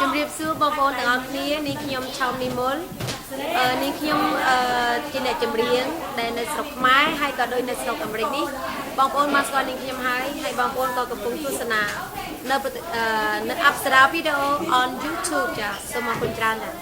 ជំរាបសួរបងប្អូនទាំងអស់គ្នានេះខ្ញុំឆោមនិមលនេះខ្ញុំជាអ្នកចម្រៀងដែលនៅស្រុកខ្មែរហើយក៏ដូចនៅស្រុកអាមេរិកនេះបងប្អូនមកស្គាល់នឹងខ្ញុំហើយបងប្អូនក៏កំពុងទស្សនានៅអប្សរាវីដេអូ on YouTube ចាសូមអរគុណច្រើនណាស់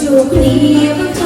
ជួបគ្នា